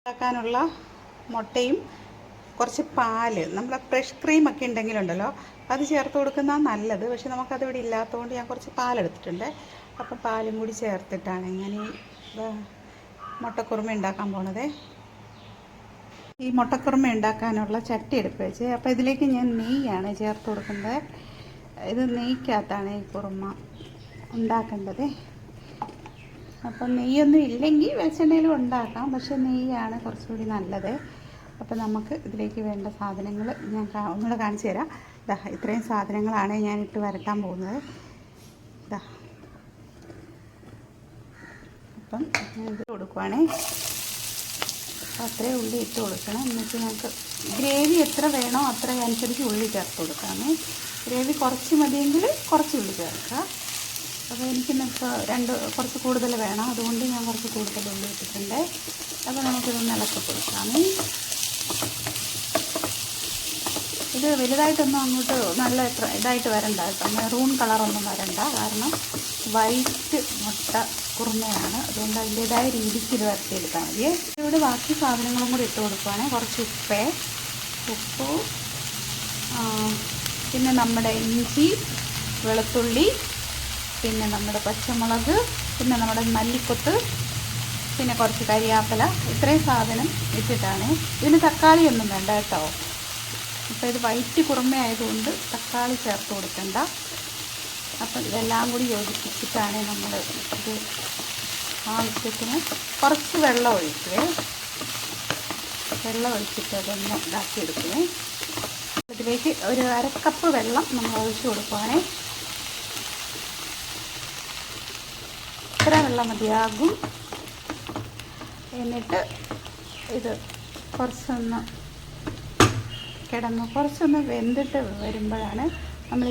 ഉണ്ടാക്കാനുള്ള മുട്ടയും കുറച്ച് പാല്, നമ്മളെ ഫ്രഷ് ക്രീമൊക്കെ ഉണ്ടെങ്കിലുണ്ടല്ലോ അത് ചേർത്ത് കൊടുക്കുന്നതാണ് നല്ലത്. പക്ഷെ നമുക്കതിവിടെ ഇല്ലാത്തതുകൊണ്ട് ഞാൻ കുറച്ച് പാലെടുത്തിട്ടുണ്ട്. അപ്പം പാലും കൂടി ചേർത്തിട്ടാണ് ഞാൻ ഈ മുട്ടക്കുറുമ ഉണ്ടാക്കാൻ പോണത്. ഈ മുട്ടക്കുറുമ ഉണ്ടാക്കാനുള്ള ചട്ടി എടുപ്പ് വെച്ച്, അപ്പോൾ ഇതിലേക്ക് ഞാൻ നെയ്യാണ് ചേർത്ത് കൊടുക്കുന്നത്. ഇത് നെയ്ക്കകത്താണ് ഈ കുറുമ ഉണ്ടാക്കേണ്ടത്. അപ്പം നെയ്യൊന്നും ഇല്ലെങ്കിൽ വെളിച്ചെണ്ണയിലും ഉണ്ടാക്കാം, പക്ഷേ നെയ്യാണ് കുറച്ചുകൂടി നല്ലത്. അപ്പോൾ നമുക്ക് ഇതിലേക്ക് വേണ്ട സാധനങ്ങൾ ഞാൻ ഒന്നുകൂടെ കാണിച്ചു തരാം. ഇത്രയും സാധനങ്ങളാണ് ഞാൻ ഇട്ട് വരട്ടാൻ പോകുന്നത്. അപ്പം ഇത് കൊടുക്കുവാണേ, അത്രയും ഉള്ളി ഇട്ട് കൊടുക്കണം. എന്നിട്ട് നമുക്ക് ഗ്രേവി എത്ര വേണോ അത്ര അനുസരിച്ച് ഉള്ളി ചേർത്ത് കൊടുക്കാമേ. ഗ്രേവി കുറച്ച് മതിയെങ്കിൽ കുറച്ച് ഉള്ളി ചേർക്കുക. അപ്പോൾ എനിക്കിന്നിപ്പോൾ കുറച്ച് കൂടുതൽ വേണം, അതുകൊണ്ട് ഞാൻ കുറച്ച് കൂടുതൽ ഉള്ളി ഇട്ടിട്ടുണ്ട്. അപ്പോൾ നമുക്കിതൊന്ന് ഇളക്കി കൊടുക്കാമേ. ഇത് വലുതായിട്ടൊന്നും അങ്ങോട്ട് നല്ല ഇതായിട്ട് വരണ്ട കേട്ടോ, മെറൂൺ കളറൊന്നും വരണ്ട. കാരണം വൈറ്റ് മുട്ട കുറുമയാണ്, അതുകൊണ്ട് അതിൻ്റേതായ രീതിക്ക് ഇത് വരട്ടിയെടുത്താൽ മതി. ഇവിടെ ബാക്കി സാധനങ്ങളും കൂടി ഇട്ട് കൊടുക്കുകയാണെങ്കിൽ കുറച്ച് ഉപ്പ്, പിന്നെ നമ്മുടെ ഇഞ്ചി, വെളുത്തുള്ളി, പിന്നെ നമ്മുടെ പച്ചമുളക്, പിന്നെ നമ്മുടെ മല്ലിക്കൊത്ത്, പിന്നെ കുറച്ച് കരിയാപ്പില, ഇത്രയും സാധനം ഇട്ടിട്ടാണ്. ഇതിന് തക്കാളി ഒന്നും വേണ്ട കേട്ടോ. അപ്പോൾ ഇത് വൈറ്റ് കുറുമയായതുകൊണ്ട് തക്കാളി ചേർത്ത് കൊടുക്കണ്ട. അപ്പം ഇതെല്ലാം കൂടി യോജിപ്പിച്ചിട്ടാണ് നമ്മൾ ഇത് ആവശ്യത്തിന് കുറച്ച് വെള്ളം ഒഴിക്കുക. വെള്ളം ഒഴിച്ചിട്ട് അതൊന്ന് ഇതാക്കിയെടുക്കുക. ഇതിലേക്ക് ഒരു അരക്കപ്പ് വെള്ളം നമ്മൾ ഒഴിച്ച് കൊടുക്കുകയാണേ. ഇത്ര വെള്ളം മതിയാകും. എന്നിട്ട് ഇത് കുറച്ചൊന്ന് വെന്തിട്ട് വരുമ്പോഴാണ് നമ്മൾ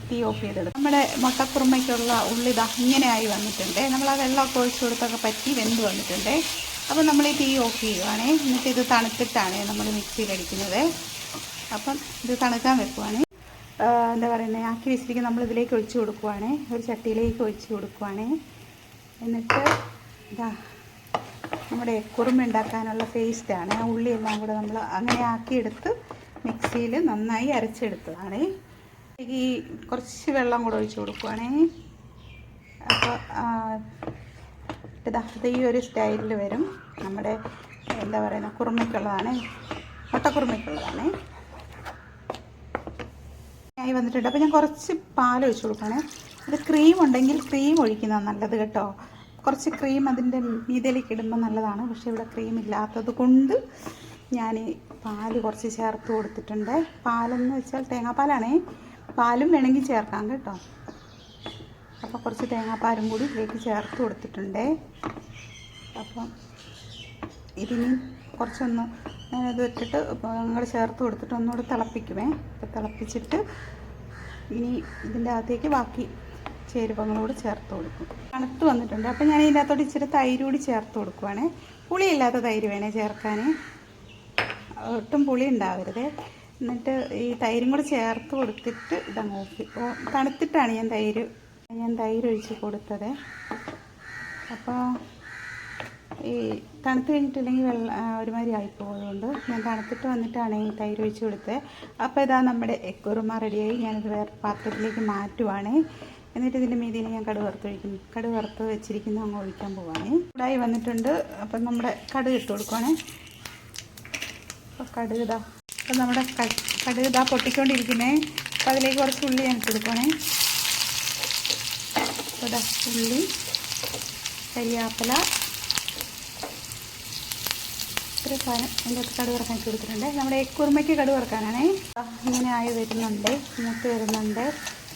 തീ ഓഫ് ചെയ്തെടുക്കും. നമ്മുടെ മുട്ടക്കുറുമയ്ക്കുള്ള ഉള്ളി ഇങ്ങനെയായി വന്നിട്ടുണ്ട്. നമ്മൾ ആ വെള്ളമൊക്കെ ഒഴിച്ച് കൊടുത്തൊക്കെ പറ്റി വെന്ത് വന്നിട്ടുണ്ട്. അപ്പോൾ നമ്മൾ ഈ തീ ഓഫ് ചെയ്യുവാണേ. എന്നിട്ട് ഇത് തണുത്തിട്ടാണ് നമ്മൾ മിക്സിയിലടിക്കുന്നത്. അപ്പം ഇത് തണുക്കാൻ വെക്കുവാണേ. എന്താ പറയുന്നത്, ആക്കി വെച്ചിരിക്കും നമ്മളിതിലേക്ക് ഒഴിച്ച് കൊടുക്കുവാണേ. ഒരു ചട്ടിയിലേക്ക് ഒഴിച്ച് കൊടുക്കുവാണേ. എന്നിട്ട് നമ്മുടെ കുറുമ ഉണ്ടാക്കാനുള്ള പേസ്റ്റാണ്. ആ ഉള്ളിയെല്ലാം കൂടെ നമ്മൾ അങ്ങനെ ആക്കിയെടുത്ത് മിക്സിയിൽ നന്നായി അരച്ചെടുത്തതാണ്. ഈ കുറച്ച് വെള്ളം കൂടെ ഒഴിച്ച് കൊടുക്കുവാണേ. അപ്പോൾ ഇത് ഈ ഒരു സ്റ്റൈലിൽ വരും. നമ്മുടെ എന്താ പറയുന്നത് കുറുമയ്ക്കുള്ളതാണ്, മുട്ടക്കുറുമയ്ക്കുള്ളതാണ് ആയി വന്നിട്ടുണ്ട്. അപ്പോൾ ഞാൻ കുറച്ച് പാൽ ഒഴിച്ച് കൊടുക്കുകയാണ്. ഇത് ക്രീം ഉണ്ടെങ്കിൽ ക്രീം ഒഴിക്കുന്നതാണ് നല്ലത് കേട്ടോ. കുറച്ച് ക്രീം അതിൻ്റെ മീതയിലേക്ക് ഇടുമ്പോൾ നല്ലതാണ്. പക്ഷേ ഇവിടെ ക്രീം ഇല്ലാത്തത് കൊണ്ട് ഞാൻ പാൽ കുറച്ച് ചേർത്ത് കൊടുത്തിട്ടുണ്ട്. പാലെന്ന് വെച്ചാൽ തേങ്ങാപ്പാലാണേ. പാലും വേണമെങ്കിൽ ചേർക്കാം കേട്ടോ. അപ്പോൾ കുറച്ച് തേങ്ങാപ്പാലും കൂടി ഇതിലേക്ക് ചേർത്ത് കൊടുത്തിട്ടുണ്ട്. അപ്പം ഇതിന് കുറച്ചൊന്ന് ഞാനത് ഇട്ടിട്ട് ഞങ്ങൾ ചേർത്ത് കൊടുത്തിട്ട് ഒന്നുകൂടെ തിളപ്പിക്കുമേ. അപ്പോൾ തിളപ്പിച്ചിട്ട് ഇനി ഇതിൻ്റെ അകത്തേക്ക് ബാക്കി ചേരുവകളോട് ചേർത്ത് കൊടുക്കും. തണുത്ത് വന്നിട്ടുണ്ട്. അപ്പോൾ ഞാൻ ഇതിൻ്റെ അകത്തോട്ട് ഇച്ചിരി തൈര് കൂടി ചേർത്ത് കൊടുക്കുവാണേ. പുളിയില്ലാത്ത തൈര് വേണേ ചേർക്കാൻ, ഒട്ടും പുളി ഉണ്ടാവരുത്. എന്നിട്ട് ഈ തൈരും കൂടി ചേർത്ത് കൊടുത്തിട്ട് ഇതങ്ങ് ഓഫ്. തണുത്തിട്ടാണ് ഞാൻ തൈര് ഒഴിച്ച് കൊടുത്തത്. അപ്പോൾ ഈ തണുത്ത് കഴിഞ്ഞിട്ടില്ലെങ്കിൽ ഒരുമാതിരി ആയിപ്പോയതുകൊണ്ട് ഞാൻ തണുത്തിട്ട് വന്നിട്ടാണ് ഈ തൈര് ഒഴിച്ച് കൊടുത്തത്. അപ്പോൾ ഇതാ നമ്മുടെ കുറുമ റെഡിയായി. ഞാനിത് വേറെ പാത്രത്തിലേക്ക് മാറ്റുവാണേ. എന്നിട്ട് ഇതിൻ്റെ മീതിയിൽ ഞാൻ കടുക് വറുത്ത് വെച്ചിരിക്കുന്ന അങ്ങ് ഒഴിക്കാൻ പോവാണേ. ചൂടായി വന്നിട്ടുണ്ട്. അപ്പം നമ്മുടെ കടുക് ഇട്ട് കൊടുക്കുവാണേ. അപ്പോൾ അപ്പം നമ്മുടെ കടുക് പൊട്ടിക്കൊണ്ടിരിക്കുന്നേ. അപ്പോൾ അതിലേക്ക് കുറച്ച് ഉള്ളി ഞാൻ ഇട്ട് കൊടുക്കുവാണേ. അപ്പോൾ ഉള്ളി, കരിയാപ്പില, ഇത്ര സാധനം എൻ്റെ കടുക് വറുക്കാൻ ഇട്ട് കൊടുത്തിട്ടുണ്ട്. നമ്മുടെ കുറുമയ്ക്ക് കടുക് വറുക്കാനാണേ. ഇങ്ങനെ ആയി വരുന്നുണ്ട്, മൂത്ത് വരുന്നുണ്ട്.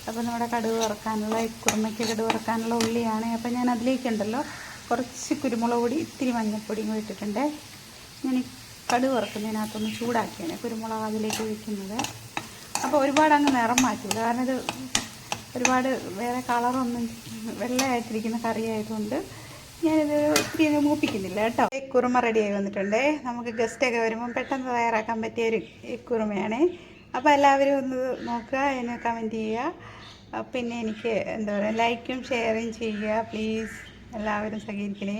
അപ്പോൾ നമ്മുടെ കടുക് വറുക്കാനുള്ള കുറുമയ്ക്ക് കടുക് വറുക്കാനുള്ള ഉള്ളിയാണ്. അപ്പോൾ ഞാൻ അതിലേക്കുണ്ടല്ലോ കുറച്ച് കുരുമുളക് പൊടി, ഇത്തിരി മഞ്ഞൾപ്പൊടിയും കൂടി ഇട്ടിട്ടുണ്ട്. ഞാൻ ഈ കടുക് വറുക്കുന്നതിനകത്തൊന്ന് ചൂടാക്കിയാണ് കുരുമുളക് അതിലേക്ക് ഒഴിക്കുന്നത്. അപ്പോൾ ഒരുപാട് അങ്ങ് നിറം മാറ്റില്ല, കാരണം ഇത് ഒരുപാട് വേറെ കളറൊന്നും വെള്ളയായിട്ടിരിക്കുന്ന കറി ആയതുകൊണ്ട് ഞാനിത് ഒത്തിരി മൂപ്പിക്കുന്നില്ല കേട്ടോ. കുറുമ റെഡിയായി വന്നിട്ടുണ്ട്. നമുക്ക് ഗസ്റ്റൊക്കെ വരുമ്പം പെട്ടെന്ന് തയ്യാറാക്കാൻ പറ്റിയൊരു കുറുമയാണ്. അപ്പോൾ എല്ലാവരും ഒന്ന് നോക്കുക, എന്നെ കമൻറ്റ് ചെയ്യുക. പിന്നെ എനിക്ക് എന്താ പറയുക, ലൈക്കും ഷെയറും ചെയ്യുക പ്ലീസ്. എല്ലാവരും സഹകരിക്കണേ.